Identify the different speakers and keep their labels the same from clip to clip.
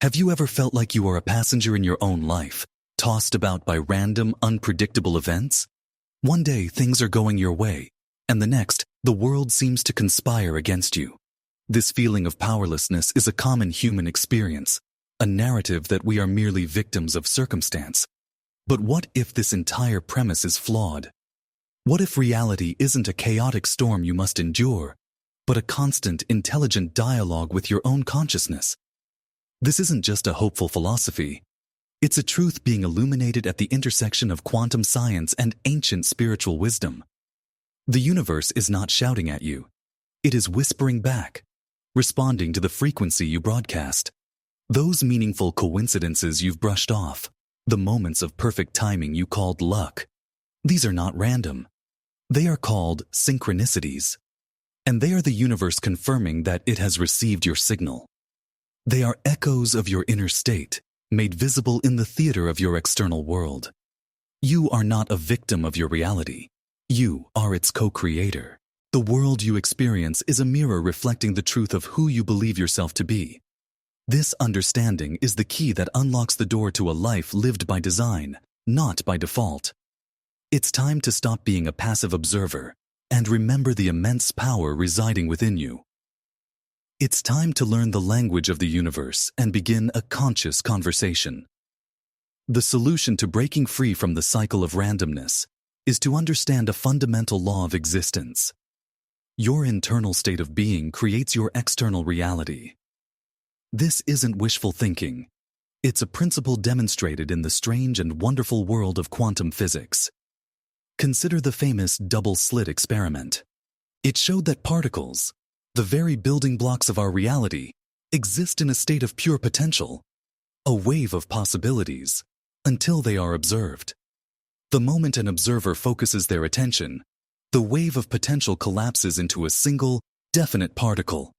Speaker 1: Have you ever felt like you are a passenger in your own life, tossed about by random, unpredictable events? One day, things are going your way, and the next, the world seems to conspire against you. This feeling of powerlessness is a common human experience, a narrative that we are merely victims of circumstance. But what if this entire premise is flawed? What if reality isn't a chaotic storm you must endure, but a constant, intelligent dialogue with your own consciousness? This isn't just a hopeful philosophy. It's a truth being illuminated at the intersection of quantum science and ancient spiritual wisdom. The universe is not shouting at you. It is whispering back, responding to the frequency you broadcast. Those meaningful coincidences you've brushed off, the moments of perfect timing you called luck, these are not random. They are called synchronicities. And they are the universe confirming that it has received your signal. They are echoes of your inner state, made visible in the theater of your external world. You are not a victim of your reality. You are its co-creator. The world you experience is a mirror reflecting the truth of who you believe yourself to be. This understanding is the key that unlocks the door to a life lived by design, not by default. It's time to stop being a passive observer and remember the immense power residing within you. It's time to learn the language of the universe and begin a conscious conversation. The solution to breaking free from the cycle of randomness is to understand a fundamental law of existence. Your internal state of being creates your external reality. This isn't wishful thinking. It's a principle demonstrated in the strange and wonderful world of quantum physics. Consider the famous double-slit experiment. It showed that particles, the very building blocks of our reality, exist in a state of pure potential, a wave of possibilities, until they are observed. The moment an observer focuses their attention, the wave of potential collapses into a single, definite particle,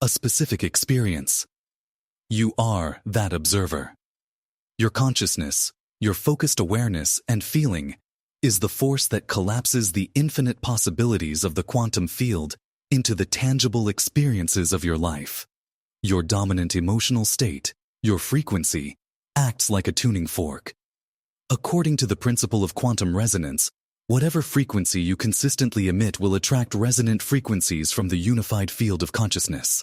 Speaker 1: a specific experience. You are that observer. Your consciousness, your focused awareness and feeling is the force that collapses the infinite possibilities of the quantum field into the tangible experiences of your life. Your dominant emotional state, your frequency, acts like a tuning fork. According to the principle of quantum resonance, whatever frequency you consistently emit will attract resonant frequencies from the unified field of consciousness.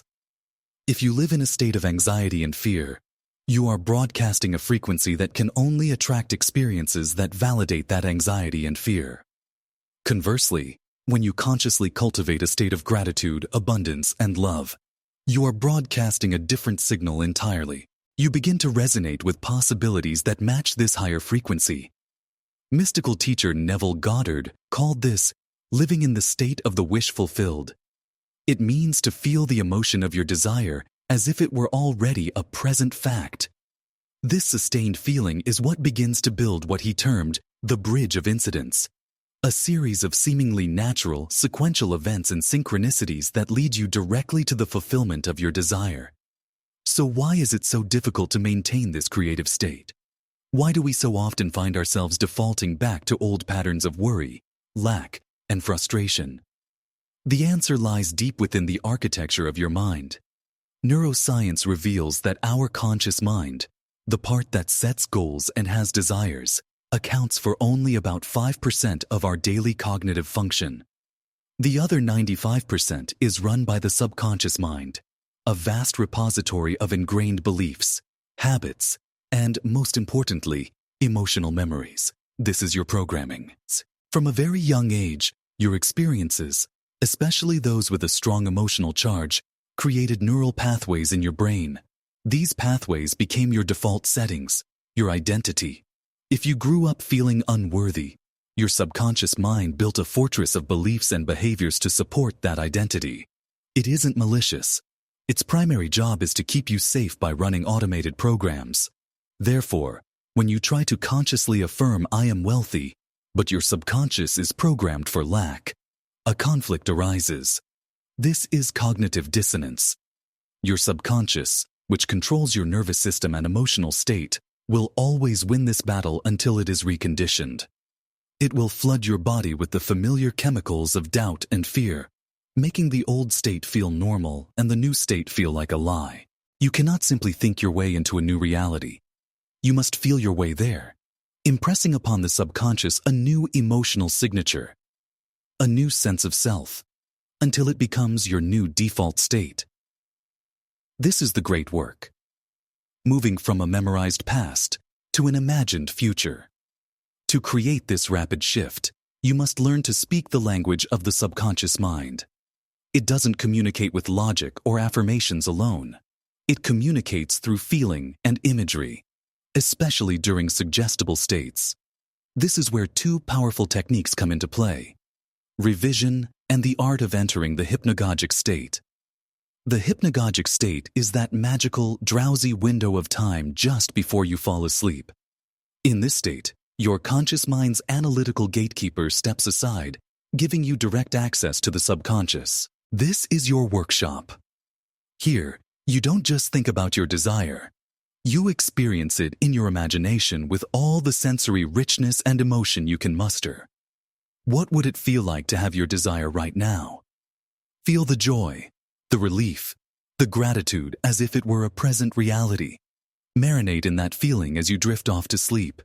Speaker 1: If you live in a state of anxiety and fear, you are broadcasting a frequency that can only attract experiences that validate that anxiety and fear. Conversely, when you consciously cultivate a state of gratitude, abundance, and love, you are broadcasting a different signal entirely. You begin to resonate with possibilities that match this higher frequency. Mystical teacher Neville Goddard called this living in the state of the wish fulfilled. It means to feel the emotion of your desire as if it were already a present fact. This sustained feeling is what begins to build what he termed the bridge of incidents. A series of seemingly natural, sequential events and synchronicities that lead you directly to the fulfillment of your desire. So why is it so difficult to maintain this creative state? Why do we so often find ourselves defaulting back to old patterns of worry, lack, and frustration? The answer lies deep within the architecture of your mind. Neuroscience reveals that our conscious mind, the part that sets goals and has desires, accounts for only about 5% of our daily cognitive function. The other 95% is run by the subconscious mind, a vast repository of ingrained beliefs, habits, and, most importantly, emotional memories. This is your programming. From a very young age, your experiences, especially those with a strong emotional charge, created neural pathways in your brain. These pathways became your default settings, your identity. If you grew up feeling unworthy, your subconscious mind built a fortress of beliefs and behaviors to support that identity. It isn't malicious. Its primary job is to keep you safe by running automated programs. Therefore, when you try to consciously affirm "I am wealthy," but your subconscious is programmed for lack, a conflict arises. This is cognitive dissonance. Your subconscious, which controls your nervous system and emotional state, will always win this battle until it is reconditioned. It will flood your body with the familiar chemicals of doubt and fear, making the old state feel normal and the new state feel like a lie. You cannot simply think your way into a new reality. You must feel your way there, impressing upon the subconscious a new emotional signature, a new sense of self, until it becomes your new default state. This is the great work, moving from a memorized past to an imagined future. To create this rapid shift, you must learn to speak the language of the subconscious mind. It doesn't communicate with logic or affirmations alone. It communicates through feeling and imagery, especially during suggestible states. This is where two powerful techniques come into play: revision and the art of entering the hypnagogic state. The hypnagogic state is that magical, drowsy window of time just before you fall asleep. In this state, your conscious mind's analytical gatekeeper steps aside, giving you direct access to the subconscious. This is your workshop. Here, you don't just think about your desire. You experience it in your imagination with all the sensory richness and emotion you can muster. What would it feel like to have your desire right now? Feel the joy, the relief, the gratitude as if it were a present reality. Marinate in that feeling as you drift off to sleep.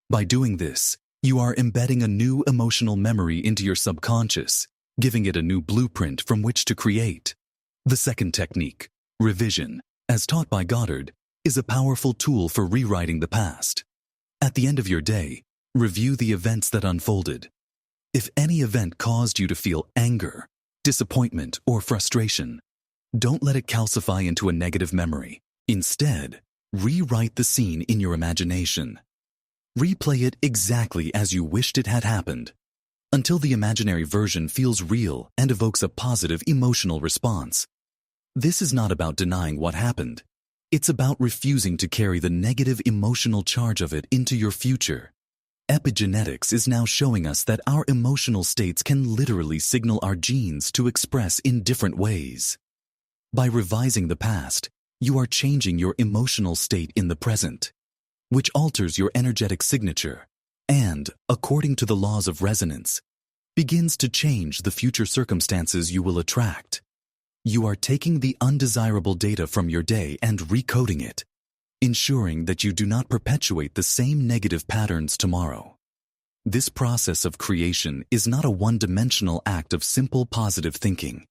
Speaker 1: By doing this, you are embedding a new emotional memory into your subconscious, giving it a new blueprint from which to create. The second technique, revision, as taught by Goddard, is a powerful tool for rewriting the past. At the end of your day, review the events that unfolded. If any event caused you to feel anger, disappointment, or frustration, don't let it calcify into a negative memory. Instead, rewrite the scene in your imagination. Replay it exactly as you wished it had happened, until the imaginary version feels real and evokes a positive emotional response. This is not about denying what happened. It's about refusing to carry the negative emotional charge of it into your future. Epigenetics is now showing us that our emotional states can literally signal our genes to express in different ways. By revising the past, you are changing your emotional state in the present, which alters your energetic signature and, according to the laws of resonance, begins to change the future circumstances you will attract. You are taking the undesirable data from your day and recoding it, ensuring that you do not perpetuate the same negative patterns tomorrow. This process of creation is not a one-dimensional act of simple positive thinking.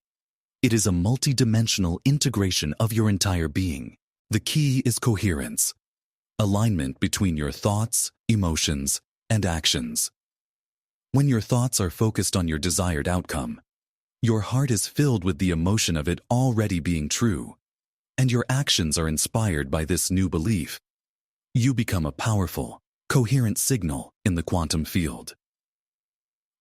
Speaker 1: It is a multi-dimensional integration of your entire being. The key is coherence, alignment between your thoughts, emotions, and actions. When your thoughts are focused on your desired outcome, your heart is filled with the emotion of it already being true, and your actions are inspired by this new belief. You become a powerful, coherent signal in the quantum field.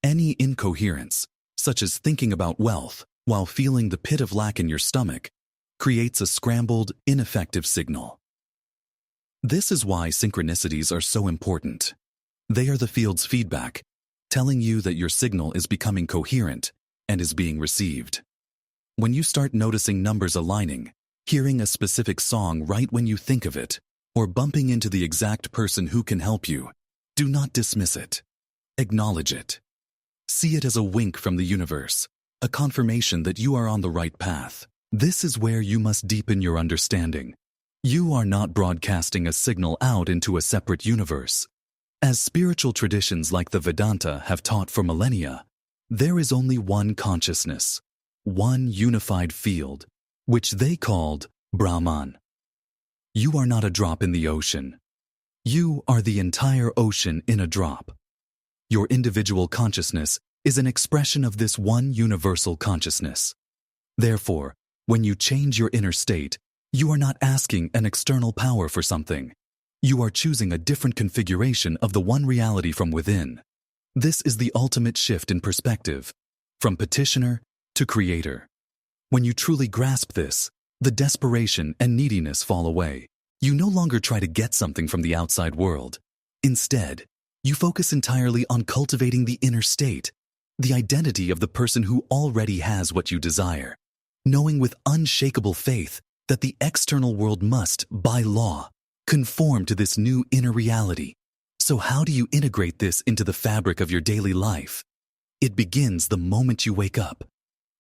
Speaker 1: Any incoherence, such as thinking about wealth while feeling the pit of lack in your stomach, creates a scrambled, ineffective signal. This is why synchronicities are so important. They are the field's feedback, telling you that your signal is becoming coherent and is being received. When you start noticing numbers aligning, hearing a specific song right when you think of it, or bumping into the exact person who can help you, do not dismiss it. Acknowledge it. See it as a wink from the universe, a confirmation that you are on the right path. This is where you must deepen your understanding. You are not broadcasting a signal out into a separate universe. As spiritual traditions like the Vedanta have taught for millennia, there is only one consciousness, one unified field, which they called Brahman. You are not a drop in the ocean. You are the entire ocean in a drop. Your individual consciousness is an expression of this one universal consciousness. Therefore, when you change your inner state, you are not asking an external power for something. You are choosing a different configuration of the one reality from within. This is the ultimate shift in perspective, from petitioner to creator. When you truly grasp this, the desperation and neediness fall away. You no longer try to get something from the outside world. Instead, you focus entirely on cultivating the inner state, the identity of the person who already has what you desire, knowing with unshakable faith that the external world must, by law, conform to this new inner reality. So how do you integrate this into the fabric of your daily life? It begins the moment you wake up.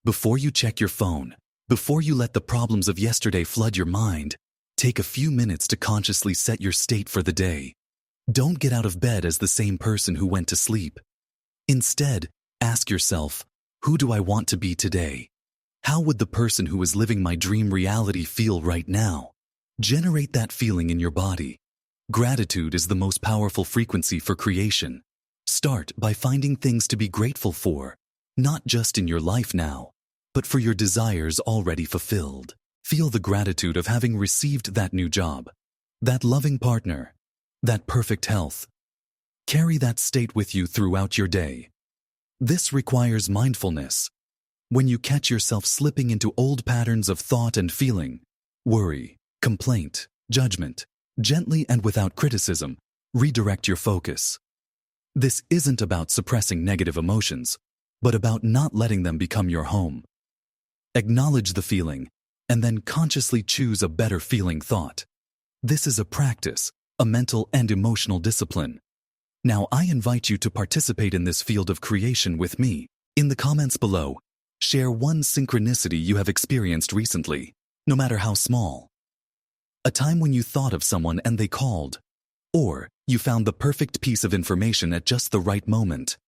Speaker 1: Before you check your phone, before you let the problems of yesterday flood your mind, Take a few minutes to consciously set your state for the day. Don't get out of bed as the same person who went to sleep. Instead, ask yourself, who do I want to be today? How would the person who is living my dream reality feel right now? Generate that feeling in your body. Gratitude is the most powerful frequency for creation. Start by finding things to be grateful for, not just in your life now, but for your desires already fulfilled. Feel the gratitude of having received that new job, that loving partner, that perfect health. Carry that state with you throughout your day. This requires mindfulness. When you catch yourself slipping into old patterns of thought and feeling, worry, complaint, judgment, gently and without criticism, redirect your focus. This isn't about suppressing negative emotions, but about not letting them become your home. Acknowledge the feeling, and then consciously choose a better feeling thought. This is a practice, a mental and emotional discipline. Now I invite you to participate in this field of creation with me. In the comments below, share one synchronicity you have experienced recently, no matter how small. A time when you thought of someone and they called, or you found the perfect piece of information at just the right moment.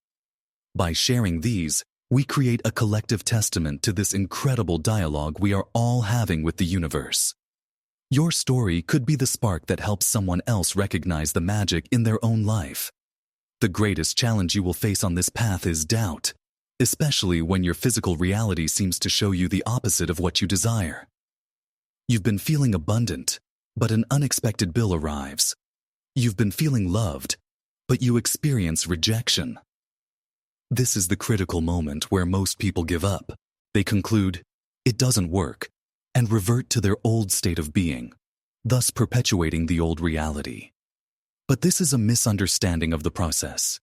Speaker 1: By sharing these, we create a collective testament to this incredible dialogue we are all having with the universe. Your story could be the spark that helps someone else recognize the magic in their own life. The greatest challenge you will face on this path is doubt, especially when your physical reality seems to show you the opposite of what you desire. You've been feeling abundant, but an unexpected bill arrives. You've been feeling loved, but you experience rejection. This is the critical moment where most people give up. They conclude, it doesn't work, and revert to their old state of being, thus perpetuating the old reality. But this is a misunderstanding of the process.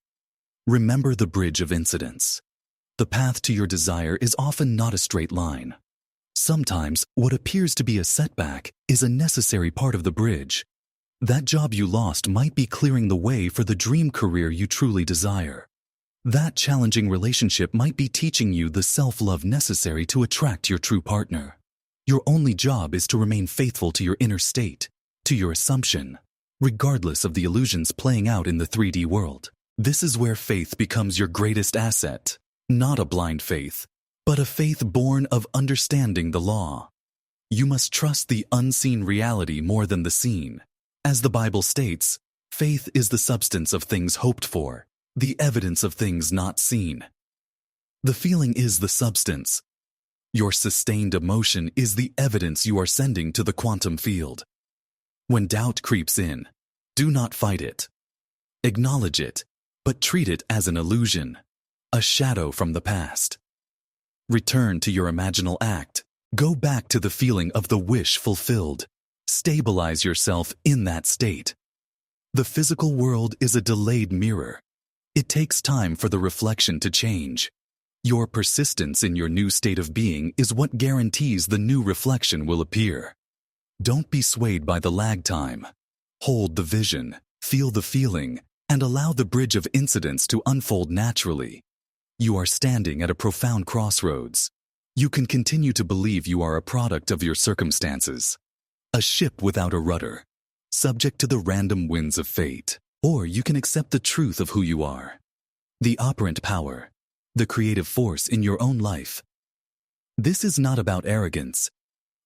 Speaker 1: Remember the bridge of incidents. The path to your desire is often not a straight line. Sometimes, what appears to be a setback is a necessary part of the bridge. That job you lost might be clearing the way for the dream career you truly desire. That challenging relationship might be teaching you the self-love necessary to attract your true partner. Your only job is to remain faithful to your inner state, to your assumption, regardless of the illusions playing out in the 3D world. This is where faith becomes your greatest asset, not a blind faith, but a faith born of understanding the law. You must trust the unseen reality more than the seen. As the Bible states, faith is the substance of things hoped for, the evidence of things not seen. The feeling is the substance. Your sustained emotion is the evidence you are sending to the quantum field. When doubt creeps in, do not fight it. Acknowledge it, but treat it as an illusion, a shadow from the past. Return to your imaginal act. Go back to the feeling of the wish fulfilled. Stabilize yourself in that state. The physical world is a delayed mirror. It takes time for the reflection to change. Your persistence in your new state of being is what guarantees the new reflection will appear. Don't be swayed by the lag time. Hold the vision, feel the feeling, and allow the bridge of incidents to unfold naturally. You are standing at a profound crossroads. You can continue to believe you are a product of your circumstances, a ship without a rudder, subject to the random winds of fate. Or you can accept the truth of who you are, the operant power, the creative force in your own life. This is not about arrogance.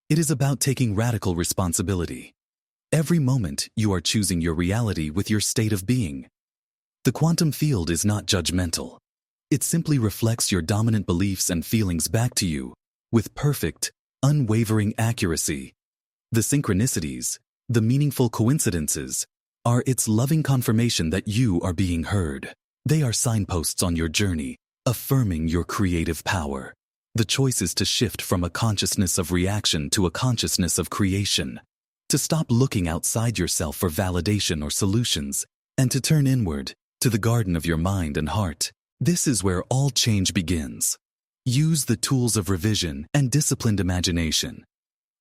Speaker 1: It is about taking radical responsibility. Every moment you are choosing your reality with your state of being. The quantum field is not judgmental. It simply reflects your dominant beliefs and feelings back to you with perfect, unwavering accuracy. The synchronicities, the meaningful coincidences, are its loving confirmation that you are being heard. They are signposts on your journey, affirming your creative power. The choice is to shift from a consciousness of reaction to a consciousness of creation, to stop looking outside yourself for validation or solutions, and to turn inward, to the garden of your mind and heart. This is where all change begins. Use the tools of revision and disciplined imagination.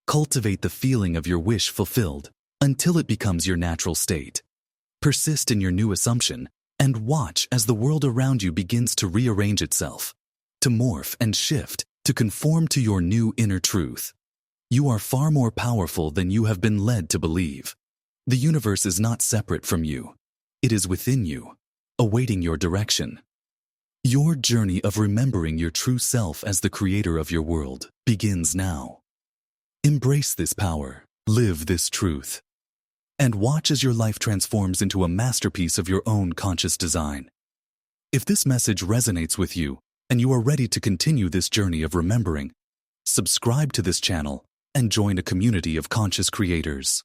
Speaker 1: Cultivate the feeling of your wish fulfilled until it becomes your natural state. Persist in your new assumption and watch as the world around you begins to rearrange itself, to morph and shift, to conform to your new inner truth. You are far more powerful than you have been led to believe. The universe is not separate from you. It is within you, awaiting your direction. Your journey of remembering your true self as the creator of your world begins now. Embrace this power, live this truth, and watch as your life transforms into a masterpiece of your own conscious design. If this message resonates with you and you are ready to continue this journey of remembering, subscribe to this channel and join a community of conscious creators.